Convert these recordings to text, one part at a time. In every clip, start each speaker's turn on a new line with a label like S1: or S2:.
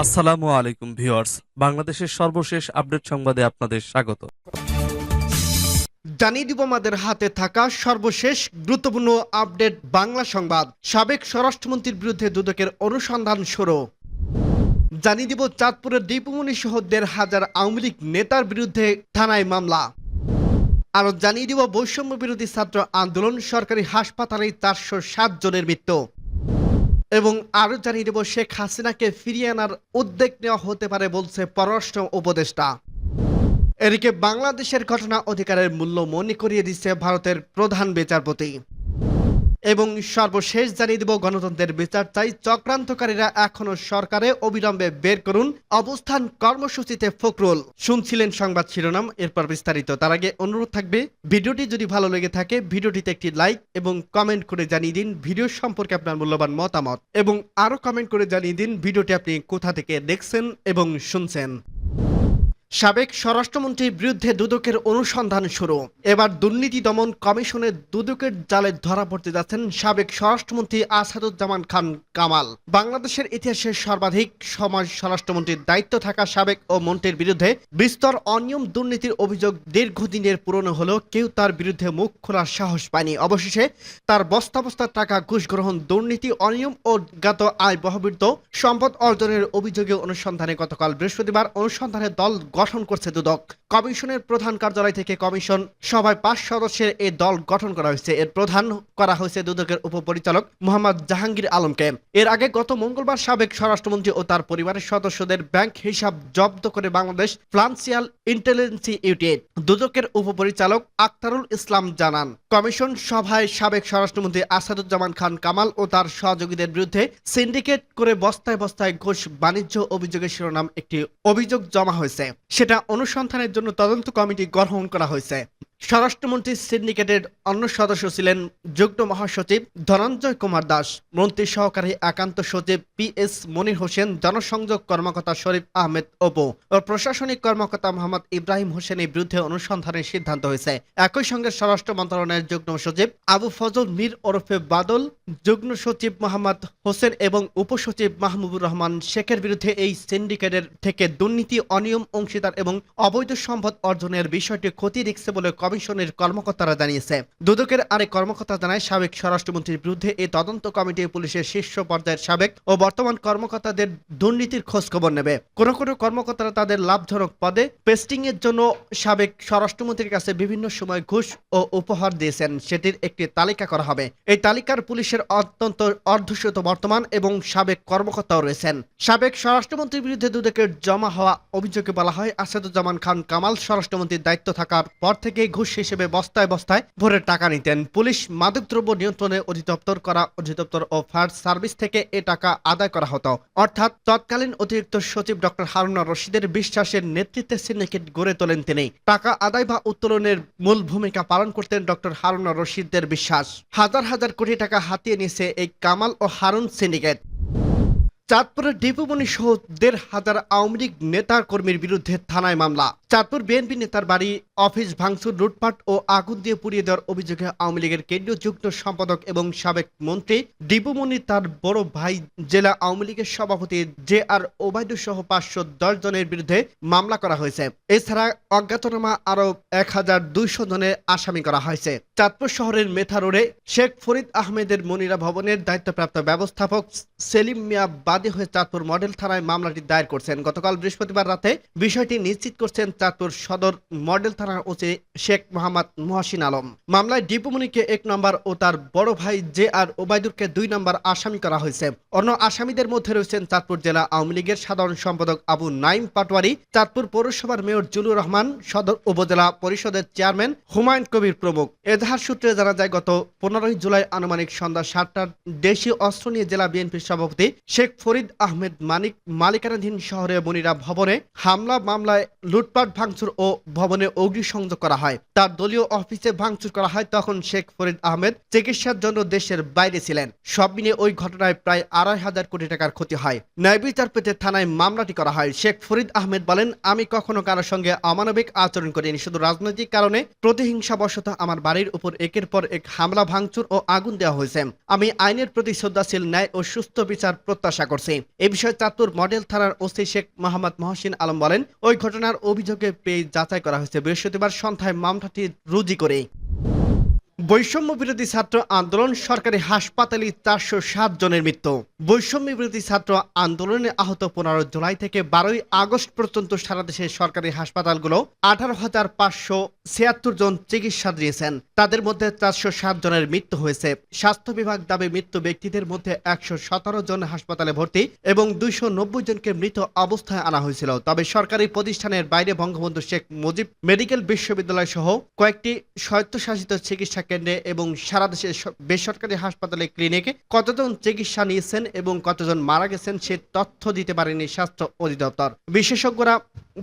S1: আসসালামু আলাইকুম ভিউয়ার্স, বাংলাদেশের সর্বশেষ আপডেট সংবাদে আপনাদের স্বাগত।
S2: জানিয়ে দিব আমাদের হাতে থাকা সর্বশেষ গুরুত্বপূর্ণ আপডেট বাংলা সংবাদ। সাবেক স্বরাষ্ট্রমন্ত্রীর বিরুদ্ধে দুদকের অনুসন্ধান শুরু। জানিয়ে দিব চাঁদপুরের দীপুমনি সহ ১,৫০০ আওয়ামী লীগ নেতার বিরুদ্ধে থানায় মামলা। আরও জানিয়ে দিব বৈষম্য বিরোধী ছাত্র আন্দোলন, সরকারি হাসপাতালে ৪০৭ জনের মৃত্যু। এবং আরও জানিয়ে দেব শেখ হাসিনাকে ফিরিয়ে আনার উদ্যোগ নেওয়া হতে পারে বলছে পররাষ্ট্র উপদেষ্টা। এদিকে বাংলাদেশের ঘটনা অধিকারের মূল্য মনে করিয়ে দিচ্ছে ভারতের প্রধান বিচারপতি। এবং সর্বশেষ জানিয়ে দেব গণতন্ত্রের বিচার চাই, চক্রান্তকারীরা এখনো সরকারে, অবিলম্বে বের করুন। অবস্থান কর্মসূচিতে ফখরুল। শুনছিলেন সংবাদ শিরোনাম, এরপর বিস্তারিত। তার আগে অনুরোধ থাকবে, ভিডিওটি যদি ভালো লেগে থাকে ভিডিওটিতে একটি লাইক এবং কমেন্ট করে জানিয়ে দিন ভিডিও সম্পর্কে আপনার মূল্যবান মতামত, এবং আরও কমেন্ট করে জানিয়ে দিন ভিডিওটি আপনি কোথা থেকে দেখছেন এবং শুনছেন। সাবেক স্বরাষ্ট্রমন্ত্রীর বিরুদ্ধে দুদকের অনুসন্ধান শুরু। এবার দুর্নীতি দমন কমিশনের দুদকের জালে ধরা পড়তে যাচ্ছেন সাবেক স্বরাষ্ট্রমন্ত্রী আসাদুজ্জামান খান কামাল। বাংলাদেশের ইতিহাসে সর্বাধিক সময় স্বরাষ্ট্রমন্ত্রীর দায়িত্ব থাকা সাবেক ও মন্ত্রীর বিরুদ্ধে বিস্তর অনিয়ম দুর্নীতির অভিযোগ দীর্ঘদিনের পুরনো হলেও কেউ তার বিরুদ্ধে মুখ খোলার সাহস পায়নি। অবশেষে তার বস্তা বস্তা টাকা ঘুষ গ্রহণ, দুর্নীতি, অনিয়ম ও জ্ঞাত আয় বহির্ভূত সম্পদ অর্জনের অভিযোগে অনুসন্ধানে গতকাল বৃহস্পতিবার অনুসন্ধানের দল গঠন করছে দুদক। কমিশনের প্রধান কার্যালয় থেকে কমিশন সভায় ৫ সদস্যের এই দল গঠন করা হয়েছে। এর প্রধান করা হয়েছে দুদকের উপপরিচালক মোহাম্মদ জাহাঙ্গীর আলমকে। এর আগে গত মঙ্গলবার সাবেক স্বরাষ্ট্রমন্ত্রী ও তার পরিবারের সদস্যদের ব্যাংক হিসাব জব্দ করে বাংলাদেশ ফিনান্সিয়াল ইন্টেলিজেন্স ইউনিট দুদকের উপপরিচালক আখতারুল ইসলাম জানান, কমিশন সভায় সাবেক স্বরাষ্ট্রমন্ত্রী আসাদুজ্জামান খান কামাল ও তার সহযোগীদের বিরুদ্ধে সিন্ডিকেট করে বস্তায় বস্তায় ঘুষ বাণিজ্য অভিযোগের শিরোনাম একটি অভিযোগ জমা হয়েছে। সেটা অনুসন্ধানের জন্য তদন্ত কমিটি গঠন করা হয়েছে। স্বরাষ্ট্রমন্ত্রী সিন্ডিকেটের অন্য সদস্য ছিলেন যুগ্ম মহাসচিব ধনঞ্জয় কুমার দাস, মন্ত্রী সহকারী একান্ত সচিব PS মনির হোসেন, জনসংযোগ কর্মকর্তা শরীফ আহমেদ অপু ও প্রশাসনিক কর্মকর্তা মোহাম্মদ ইব্রাহিম হোসেনের বিরুদ্ধে অনুসন্ধানের সিদ্ধান্ত হয়েছে। একই সঙ্গে স্বরাষ্ট্র মন্ত্রণালয়ের যুগ্ম সচিব আবু ফজল মীর ওরফে বাদল, যুগ্ম সচিব মোহাম্মদ হোসেন এবং উপসচিব মাহমুবুর রহমান শেখের বিরুদ্ধে এই সিন্ডিকেটের থেকে দুর্নীতি, অনিয়ম, অংশীদার এবং অবৈধ সম্পদ অর্জনের বিষয়টি খতিয়ে দেখছে বলে কমিশনের কর্মকর্তারা জানিয়েছে। দুদকের আরেক কর্মকর্তা জানায়, সাবেক স্বরাষ্ট্রমন্ত্রীর বিরুদ্ধে এই তদন্ত কমিটি পুলিশের শীর্ষ পর্যায়ের সাবেক ও বর্তমান কর্মকর্তাদের দুর্নীতির খোঁজ খবর নেবে। কোনো কোনো কর্মকর্তারা তাদের লাভজনক পদে পেস্টিং এর জন্য সাবেক স্বরাষ্ট্রমন্ত্রীর কাছে বিভিন্ন সময় ঘুষ ও উপহার দিয়েছেন, সেটির একটি তালিকা করা হবে। এই তালিকার পুলিশের অত্যন্ত অর্ধশত বর্তমান এবং সাবেক কর্মকর্তাও রয়েছেন। সাবেক স্বরাষ্ট্রমন্ত্রীর বিরুদ্ধে দুদকের জমা হওয়া অভিযোগে বলা হয়, আসাদুজ্জামান খান কামাল স্বরাষ্ট্রমন্ত্রীর দায়িত্ব থাকার পর থেকে ঘুষ হিসেবে বস্তায় বস্তায় ভরে টাকা নিতেন। পুলিশ, মাদকদ্রব্য নিয়ন্ত্রণে অধিদপ্তর ও ফায়ার সার্ভিস থেকে এ টাকা আদায় করা হতো। অর্থাৎ তৎকালীন অতিরিক্ত সচিব ডক্টর হারুনা রশিদের বিশ্বাসের নেতৃত্বে সিন্ডিকেট গড়ে তোলেন তিনি। টাকা আদায় বা উত্তোলনের মূল ভূমিকা পালন করতেন ডক্টর হারুনা রশিদের বিশ্বাস। হাজার হাজার কোটি টাকা হাতিয়ে নিয়েছে এই কামাল ও হারুন সিন্ডিকেট। চাঁদপুরের দীপুমনি সহ ১,৫০০ আওয়ামী লীগ নেতা কর্মীর বিরুদ্ধে থানায় মামলা। চাঁদপুর বিএনপি নেতার বাড়ি, অফিস ভাঙচুর, লুটপাট ও আগুন দিয়ে পুড়িয়ে দেওয়ার অভিযোগে আওয়ামী লীগের কেন্দ্রীয় যুগ্ম সম্পাদক এবং সাবেক মন্ত্রী দীপুমনি, তার বড় ভাই জেলা আওয়ামী লীগের সভাপতি JR ওবায়দুর সহ ৫১০ জনের বিরুদ্ধে মামলা করা হয়েছে। এছাড়া অজ্ঞাতনামা আরও ১,২০০ জনের আসামি করা হয়েছে। চাঁদপুর শহরের মেথা রোডে শেখ ফরিদ আহমেদের মনিরা ভবনের দায়িত্বপ্রাপ্ত ব্যবস্থাপক সেলিম মিয়া বাদী হয়ে চাঁদপুর মডেল থানায় মামলাটি দায়ের করছেন। গতকাল বৃহস্পতিবার রাতে বিষয়টি নিশ্চিত করছেন চাঁদপুর সদর মডেল থানার ওসি শেখ মোহাম্মদ মুহসিন আলম। মামলায় দীপুমনিকে ১ নম্বর ও তার বড় ভাই JR ওবায়দুরকে ২ নম্বর আসামি করা হয়েছে। অন্য আসামিদের মধ্যে রয়েছেন চাঁদপুর জেলা আওয়ামী লীগের সাধারণ সম্পাদক আবু নাইম পাটোয়ারি, চাঁদপুর পৌরসভার মেয়র জুলুর রহমান, সদর উপজেলা পরিষদের চেয়ারম্যান হুমায়ুন কবির প্রমুখ। এজাহার সূত্রে জানা যায়, গত ১৫ জুলাই আনুমানিক সন্ধ্যা ৭টার দেশীয় অস্ত্র নিয়ে জেলা বিএনপির সভাপতি শেখ ফরিদ আহমেদ মালিকানাধীন শহরে মনিরা ভবনে হামলা মামলায় লুটপাট ভাঙচুর ও ভবনে অগ্নিসংযোগ করা হয়। তার দলীয় অফিসে ভাঙচুর করা হয়, তখন শেখ ফরিদ আহমেদ চিকিৎসার জন্য দেশের বাইরে ছিলেন। সব মিলিয়ে ওই ঘটনায় প্রায় ২৫০০ কোটি টাকার ক্ষতি হয়। ন্যায় বিচার পেতে থানায় মামলাটি করা হয়। শেখ ফরিদ আহমেদ বলেন, আমি কখনো কারোর সঙ্গে অমানবিক আচরণ করিনি, শুধু রাজনৈতিক কারণে প্রতিহিংসাবশত আমার বাড়ির উপর একের পর এক হামলা, ভাঙচুর ও আগুন দেওয়া হয়েছে। আমি আইনের প্রতি শ্রদ্ধাশীল, ন্যায় ও সুস্থ বিচার প্রত্যাশা করছি। এ বিষয়ে চাঁদপুর মডেল থানার ওসি শেখ মোহাম্মদ মহসিন আলম বলেন, ওই ঘটনার অভিযোগে পেয়ে যাচাই করা হয়েছে। বৃহস্পতিবার সন্ধ্যায় মামলাটি রুজু করে বৈষম্য বিরোধী ছাত্র আন্দোলন, সরকারি হাসপাতালে ৪০৭ জনের মৃত্যু। বৈষম্য বিরোধী ছাত্র আন্দোলনে আহত ১৫ জুলাই থেকে ১২ আগস্ট পর্যন্ত সারা দেশের সরকারি হাসপাতালগুলো ১৮,৫৭৬ জন চিকিৎসা দিয়েছেন। তাদের মধ্যে ৪০৭ জনের মৃত্যু হয়েছে। স্বাস্থ্য বিভাগ দাবি, মৃত্যু ব্যক্তিদের মধ্যে ১১৭ জন হাসপাতালে ভর্তি এবং ২৯০ জনকে মৃত অবস্থায় আনা হয়েছিল। তবে সরকারি প্রতিষ্ঠানের বাইরে বঙ্গবন্ধু শেখ মুজিব মেডিকেল বিশ্ববিদ্যালয় সহ কয়েকটি স্বায়ত্তশাসিত চিকিৎসা কেন্দ্রে এবং সারা দেশের বেসরকারি হাসপাতালে, ক্লিনিকে কতজন চিকিৎসা নিয়েছেন এবং কতজন মারা গেছেন সে তথ্য দিতে পারেনি স্বাস্থ্য অধিদপ্তর। বিশেষজ্ঞরা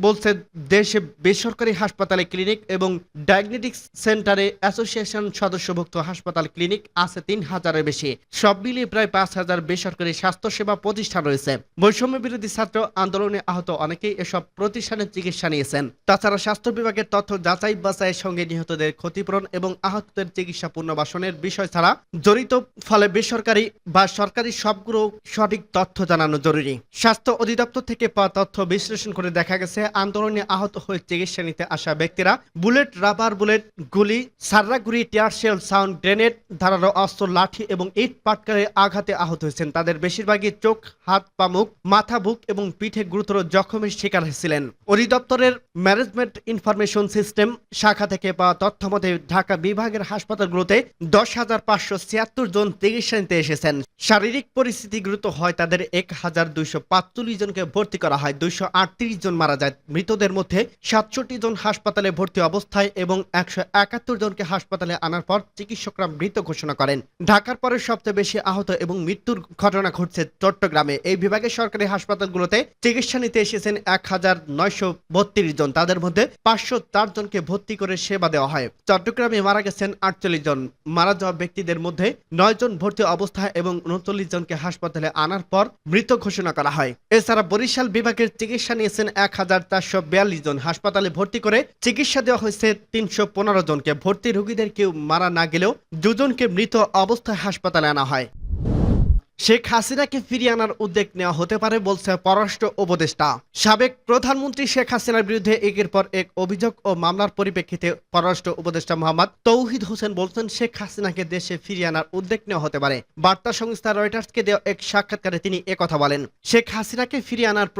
S2: বলছে, দেশে বেসরকারি হাসপাতালে, ক্লিনিক এবং ডায়াগনস্টিক্স সেন্টারে অ্যাসোসিয়েশন সদস্যভুক্ত হাসপাতাল, ক্লিনিক আছে ৩,০০০-এর বেশি। সব মিলিয়ে প্রায় ৫,০০০ বেসরকারি স্বাস্থ্যসেবা প্রতিষ্ঠান রয়েছে। বৈষম্য বিরোধী ছাত্র আন্দোলনে আহত অনেকেই এসব প্রতিষ্ঠানে চিকিৎসা নিয়েছেন। তাছাড়া স্বাস্থ্য বিভাগের তথ্য যাচাই বাছাইয়ের সঙ্গে নিহতদের ক্ষতিপূরণ এবং আহতদের চিকিৎসা পুনর্বাসনের বিষয় ছাড়া জড়িত, ফলে বেসরকারি বা সরকারি সবগুলো সঠিক তথ্য জানানো জরুরি। স্বাস্থ্য অধিদপ্তর থেকে পাওয়া তথ্য বিশ্লেষণ করে দেখা গেছে, আন্দোলনে আহত হয়ে চিকিৎসা নিতে আসা ব্যক্তিরা বুলেট, রাবার বুলেট, গুলি, সাররাগুড়ি, টিয়ার শেল, সাউন্ড গ্রেনেড, ধারালো অস্ত্র, লাঠি এবং ইট পাটকারে আঘাতে আহত হয়েছেন। তাদের বেশিরভাগই চোখ, হাত, পা, মুখ, মাথা, বুক এবং পিঠে গুরুতর জখমের শিকার হয়েছিলেন। অধিদপ্তরের ম্যানেজমেন্ট ইনফরমেশন সিস্টেম শাখা থেকে পাওয়া তথ্য মতে ঢাকা বিভাগের হাসপাতালগুলোতে ১০,৫৭৬ জন চিকিৎসা নিতে এসেছেন। শারীরিক পরিস্থিতি গুরুতর হয় তাদের ১,২৪৫ জনকে ভর্তি করা হয়। ২৩৮ জন মারা যায়। মৃতদের মধ্যে ৬৭ জন হাসপাতালে ভর্তি অবস্থায় এবং ১৭১ জনকে হাসপাতালে আনার পর চিকিৎসকরা মৃত ঘোষণা করেন। ঢাকার পরে সবচেয়ে বেশি আহত এবং মৃত্যুর ঘটনা ঘটছে চট্টগ্রামে। এই বিভাগের সরকারি হাসপাতালগুলোতে চিকিৎসা নিতে এসেছেন ১,৯৩২ জন। তাদের মধ্যে ৫০৪ জনকে ভর্তি করে সেবা দেওয়া হয়। চট্টগ্রামে মারা গেছেন ৪৮ জন। মারা যাওয়া ব্যক্তিদের মধ্যে ৯ জন ভর্তি অবস্থায় এবং ৩৯ জনকে হাসপাতালে আনার পর মৃত ঘোষণা করা হয়। এছাড়া বরিশাল বিভাগের চিকিৎসা নিয়েছেন ১,৪৪২ জন। হাসপাতালে ভর্তি করে চিকিৎসা দেওয়া হয়েছে ৩১৫ জনকে। ভর্তি রোগীদের কেউ মারা না গেলেও ২ জনকে মৃত অবস্থায় হাসপাতালে আনা হয়। শেখ হাসিনাকে ফিরিয়ে আনার উদ্যোগ নেওয়া হতে পারে বলছে পররাষ্ট্র উপদেষ্টা। সাবেক প্রধানমন্ত্রী শেখ হাসিনার বিরুদ্ধে একের পর এক অভিযোগ ও মামলার পরিপ্রেক্ষিতে পররাষ্ট্র উপদেষ্টা মোহাম্মদ তৌহিদ হোসেন বলছেন, শেখ হাসিনাকে দেশে ফিরিয়ে আনার উদ্যোগ নেওয়া হতে পারে। বার্তা সংস্থা রয়টার্সকে দেওয়া এক সাক্ষাৎকারে তিনি একথা বলেন। শেখ হাসিনাকে ফিরিয়ে আনার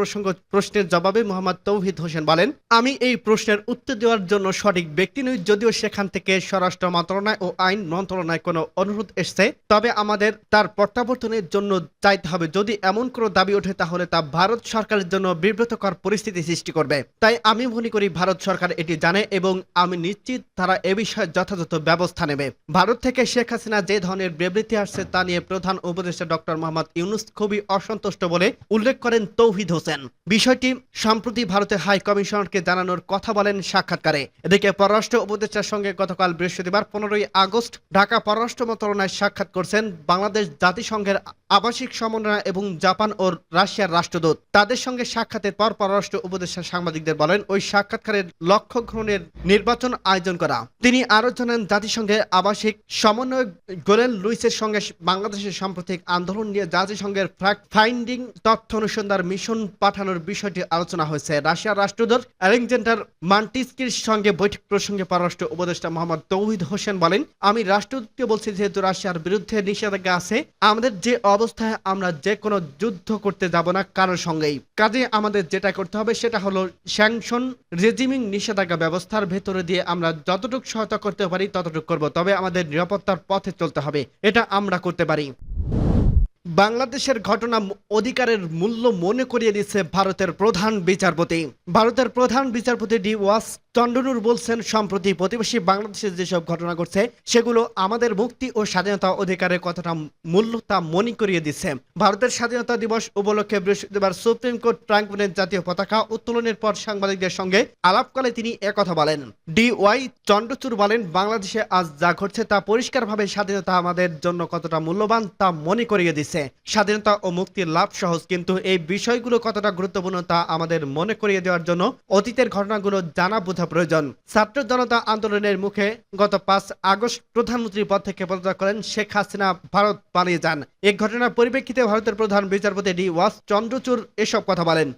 S2: প্রশ্নের জবাবে মোহাম্মদ তৌহিদ হোসেন বলেন, আমি এই প্রশ্নের উত্তর দেওয়ার জন্য সঠিক ব্যক্তি নই। যদিও সেখান থেকে স্বরাষ্ট্র মন্ত্রণালয় ও আইন মন্ত্রণালয় কোনো অনুরোধ এসছে, তবে আমাদের তার প্রত্যাবর্তনের জন্য চাইতে হবে। যদি এমন কোনো দাবি ওঠে তাহলে তা ভারত সরকারের জন্য বিব্রতকর পরিস্থিতি সৃষ্টি করবে। তাই আমি মনে করি ভারত সরকার এটি জানে এবং আমি নিশ্চিত তারা এ বিষয়ে যথাযথ ব্যবস্থা নেবে। ভারত থেকে শেখ হাসিনা যে ধরনের বিবৃতি আসছে তা নিয়ে প্রধান উপদেষ্টা ডক্টর মোহাম্মদ ইউনূস খুবই অসন্তুষ্ট বলে উল্লেখ করেন তৌহিদ হোসেন। বিষয়টি সম্প্রতি ভারতের হাই কমিশনারকে জানানোর কথা বলেন সাক্ষাৎকারে। এদিকে পররাষ্ট্র উপদেষ্টার সঙ্গে গতকাল বৃহস্পতিবার ১৫ আগস্ট ঢাকা পররাষ্ট্র মন্ত্রণালয়ে সাক্ষাৎ করছেন বাংলাদেশ জাতিসংঘের আবাসিক সমন্বয় এবং জাপান ও রাশিয়ার রাষ্ট্রদূত। তাদের সঙ্গে সাক্ষাতের পর পররাষ্ট্র উপদেষ্টা সাংবাদিকদের বলেন, ওই সাক্ষাৎকারের লক্ষ্য গ্রহণের নির্বাচন আয়োজন করা। তিনি আরো জানান, জাতিসংঘের আবাসিক সমন্বয়ক গোলেন লুইসের সঙ্গে বাংলাদেশের সাম্প্রতিক আন্দোলন নিয়ে জাতিসংঘের ফ্যাক্ট ফাইন্ডিং তথ্য অনুসন্ধান মিশন পাঠানোর বিষয়টি আলোচনা হয়েছে। রাশিয়ার রাষ্ট্রদূত আলেকজান্ডার মান্টিস্কির সঙ্গে বৈঠক প্রসঙ্গে পররাষ্ট্র উপদেষ্টা মোহাম্মদ তৌহিদ হোসেন বলেন, আমি রাষ্ট্রদূতকে বলছি, যেহেতু রাশিয়ার বিরুদ্ধে নিষেধাজ্ঞা আছে, আমাদের যে অবস্থায় আমরা যে কোনো যুদ্ধ করতে যাব না কারোর সঙ্গেই। কাজে আমাদের যেটা করতে হবে সেটা হলো স্যাংশন রেজিমিং নিষেধাজ্ঞা ব্যবস্থার ভেতরে দিয়ে আমরা যতটুকু সহায়তা করতে পারি ততটুকু করব। তবে আমাদের নিরাপত্তার পথে চলতে হবে, এটা আমরা করতে পারি। বাংলাদেশের ঘটনা অধিকারের মূল্য মনে করিয়ে দিচ্ছে ভারতের প্রধান বিচারপতি। ভারতের প্রধান বিচারপতি ডি ওয়াস চন্দ্রচূড় বলছেন, সম্প্রতি প্রতিবেশী বাংলাদেশে যেসব ঘটনা ঘটছে সেগুলো আমাদের মুক্তি ও স্বাধীনতা অধিকারের কতটা মূল্য তা মনে করিয়ে দিচ্ছে। ভারতের স্বাধীনতা দিবস উপলক্ষে বৃহস্পতিবার সুপ্রিম কোর্ট প্রাঙ্গণে জাতীয় পতাকা উত্তোলনের পর সাংবাদিকদের সঙ্গে আলাপকালে তিনি একথা বলেন। ডি ওয়াই চন্দ্রচূড় বলেন, বাংলাদেশে আজ যা ঘটছে তা পরিষ্কারভাবে স্বাধীনতা আমাদের জন্য কতটা মূল্যবান তা মনে করিয়ে দিচ্ছে। স্বাধীনতা ও মুক্তির লাভ সহজ, কিন্তু এই বিষয়গুলো কতটা গুরুত্বপূর্ণ তা আমাদের মনে করিয়ে দেওয়ার জন্য অতীতের ঘটনাগুলো জানা বোঝা প্রয়োজন। ছাত্র জনতা আন্দোলনের মুখে গত 5 আগস্ট প্রধানমন্ত্রীর পদ থেকে পদত্যাগ করেন শেখ হাসিনা, ভারত পালিয়ে যান। এই ঘটনার পরিপ্রেক্ষিতে ভারতের প্রধান বিচারপতি ডি ওয়াস চন্দ্রচূড় এসব কথা বলেন।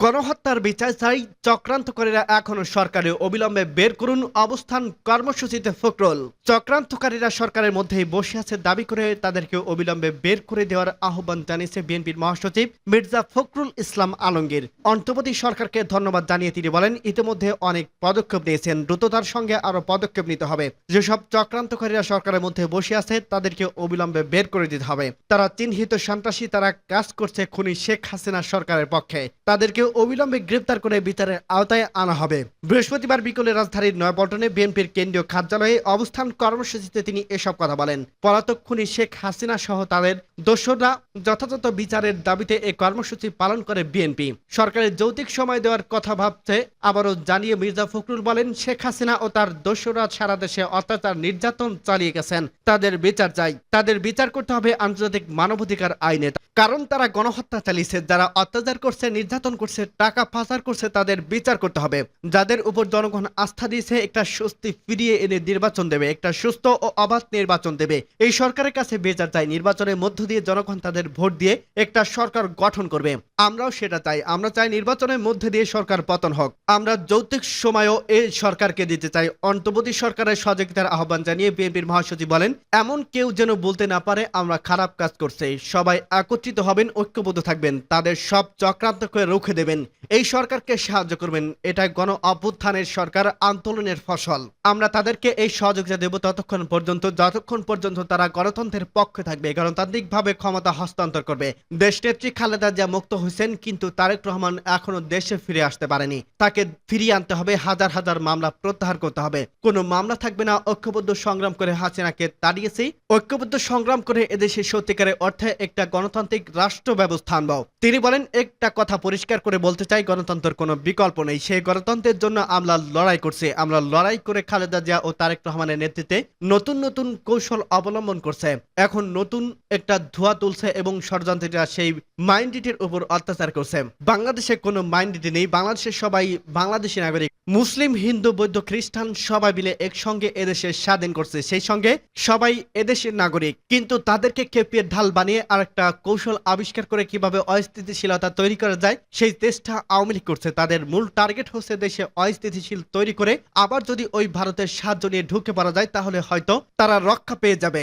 S2: গণহত্যার বিচার চাই, চক্রান্তকারীরা এখনো সরকারে অবিলম্বে বের করুন অবস্থান কর্মসূচিতে ফখরুল। চক্রান্তকারীরা সরকারের মধ্যেই বসে আছে দাবি করে তাদেরকে অবিলম্বে বের করে দেওয়ার আহ্বান জানিয়েছে বিএনপির মহাসচিব মির্জা ফখরুল ইসলাম আলমগীর। অন্তর্বর্তী সরকারকে ধন্যবাদ জানিয়ে তিনি বলেন, ইতিমধ্যে অনেক পদক্ষেপ নিয়েছেন, দ্রুততার সঙ্গে আরো পদক্ষেপ নিতে হবে। যেসব চক্রান্তকারীরা সরকারের মধ্যে বসে আছে তাদেরকে অবিলম্বে বের করে দিতে হবে। তারা চিহ্নিত সন্ত্রাসী, তারা কাজ করছে খুনি শেখ হাসিনা সরকারের পক্ষে। তাদেরকে অবিলম্বে গ্রেফতার করে বিচারের আওতায় আনা হবে। বৃহস্পতিবার বিকেলে রাজধানীর নয়াপল্টনে বিএনপির কেন্দ্রীয় কার্যালয়ে অবস্থান কর্মসূচিতে তিনি এসব কথা বলেন। পলাতক খুনি শেখ হাসিনা সহ তাদের দোসররা যথাযথ বিচারের দাবিতে এই কর্মসূচি পালন করে বিএনপি। সরকারের যৌক্তিক সময় দেওয়ার কথা ভাবছে আবারও জানিয়ে মির্জা ফখরুল বলেন, শেখ হাসিনা ও তার দোসররা সারা দেশে অত্যাচার নির্যাতন চালিয়ে গেছেন, তাদের বিচার চাই। তাদের বিচার করতে হবে আন্তর্জাতিক মানবাধিকার আইনে, কারণ তারা গণহত্যা চালিয়েছে। যারা অত্যাচার করছে, নির্যাতন করছে, টাকা পাচার করছে, তাদের বিচার করতে হবে। যাদের উপর জনগণ আস্থা দিয়েছে, একটা স্বস্তি ফিরিয়ে এনে নির্বাচন দেবে, একটা সুস্থ ও অবাধ নির্বাচন দেবে। এই সরকারের কাছে বিচার চাই। নির্বাচনের মধ্য দিয়ে জনগণ তাদের ভোট দিয়ে একটা সরকার গঠন করবে। আমরাও সেটা চাই। আমরা চাই নির্বাচনের মধ্যে দিয়ে সরকার পতন হোক। আমরা যৌক্তিক সময়ও এই সরকারকে দিতে চাই। অন্তর্বর্তী সরকারের সহযোগিতার আহ্বান জানিয়ে বিএনপির মহাসচিব বলেন, এমন কেউ যেন বলতে না পারে আমরা খারাপ কাজ করছি। সবাই একত্রিত হবেন, ঐক্যবদ্ধ থাকবেন, তাদের সব চক্রান্তকে রুখে দেবেন, এই সরকারকে সাহায্য করবেন। এটা গণ অভ্যুত্থানের সরকার, আন্দোলনের ফসল। আমরা তাদেরকে এই সহযোগিতা দেব যতক্ষণ পর্যন্ত তারা গণতন্ত্রের পক্ষে থাকবে, গণতান্ত্রিকভাবে ক্ষমতা হস্তান্তর করবে। দেশনেত্রী খালেদা জিয়া মুক্ত হয়েছেন, কিন্তু তারেক রহমান এখনো দেশে ফিরে আসতে পারেনি। তাকে ফিরিয়ে আনতে হবে। হাজার হাজার মামলা প্রত্যাহার করতে হবে। কোনো মামলা থাকবে না। ঐক্যবদ্ধ সংগ্রাম করে হাসিনাকে তাড়িয়েছি। ঐক্যবদ্ধ সংগ্রাম করে এদেশে সত্যিকারের অর্থে একটা গণতান্ত্রিক রাষ্ট্র ব্যবস্থা আনব। তিনি বলেন, একটা কথা পরিষ্কার করে বলতে চাই, গণতন্ত্রের কোনো বিকল্প নেই। সেই গণতন্ত্রের জন্য আমরা লড়াই করছি। আমরা লড়াই করে খালেদা জিয়া ও তারেক রহমানের নেতৃত্বে নতুন নতুন কৌশল অবলম্বন করছে। এখন নতুন একটা ধোঁয়া তুলছে এবং ষড়যন্ত্রীরা সেই মাইন্ডেটের উপর অত্যাচার করছে। বাংলাদেশে কোনো মাইন্ডেট নেই। বাংলাদেশের সবাই বাংলাদেশী নাগরিক। মুসলিম, হিন্দু, বৌদ্ধ, খ্রিস্টান সবাই মিলে একসঙ্গে এদেশে স্বাধীন করছে। সেই সঙ্গে সবাই এদেশের নাগরিক। কিন্তু তাদেরকে খেপিয়ে ঢাল বানিয়ে আর একটা কৌশল আবিষ্কার করে কিভাবে অস্থিতিশীলতা তৈরি করা যায় সেই চেষ্টা আওয়ামী লীগ করছে। তাদের মূল টার্গেট হচ্ছে দেশে অস্থিতিশীল তৈরি করে আবার যদি ওই ভারতের সাহায্য নিয়ে ঢুকে পড়া যায় তাহলে হয়তো তারা রক্ষা পেয়ে যাবে।